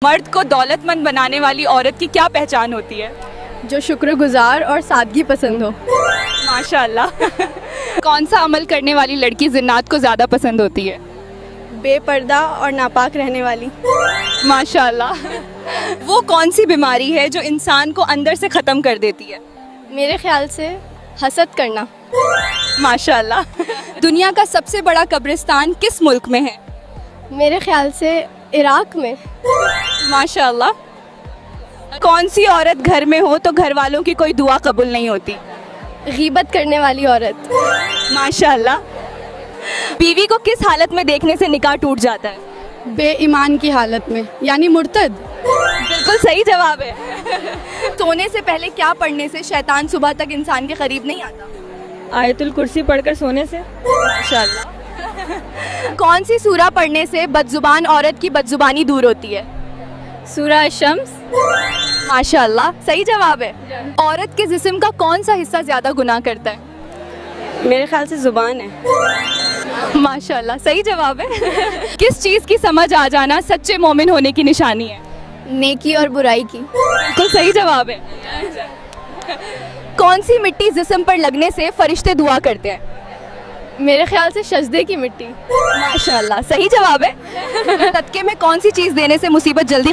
मर्द को दौलतमंद बनाने वाली औरत की क्या पहचान होती है? जो शुक्रगुजार और सादगी पसंद हो। माशाल्लाह। कौन सा अमल करने वाली लड़की जिन्नात को ज़्यादा पसंद होती है? बेपर्दा और नापाक रहने वाली। माशाल्लाह। वो कौन सी बीमारी है जो इंसान को अंदर से ख़त्म कर देती है? मेरे ख्याल से हसद करना। माशाल्लाह। दुनिया का सबसे बड़ा कब्रिस्तान किस मुल्क में है? मेरे ख्याल से इराक में। माशाल्लाह। कौन सी औरत घर में हो तो घर वालों की कोई दुआ कबूल नहीं होती? गीबत करने वाली औरत। माशाल्लाह। बीवी को किस हालत में देखने से निकाह टूट जाता है? बेईमान की हालत में, यानी मुर्तद। बिल्कुल सही जवाब है। सोने से पहले क्या पढ़ने से शैतान सुबह तक इंसान के करीब नहीं आता? आयतुल कुर्सी पढ़कर सोने से। माशाल्लाह। कौन सी सूरा पढ़ने से बदजुबान औरत की बदजुबानी दूर होती है? सूरह शम्स। माशाल्लाह, सही जवाब है। औरत के जिस्म का कौन सा हिस्सा ज्यादा गुनाह करता है? मेरे ख्याल से जुबान है। माशाल्लाह, सही जवाब है। किस चीज़ की समझ आ जाना सच्चे मोमिन होने की निशानी है? नेकी और बुराई की। बिल्कुल सही जवाब है। कौन सी मिट्टी जिस्म पर लगने से फरिश्ते दुआ करते हैं? मेरे ख्याल से सजदे की मिट्टी। माशाल्लाह, सही जवाब है। सदके में कौन सी चीज़ देने से मुसीबत जल्दी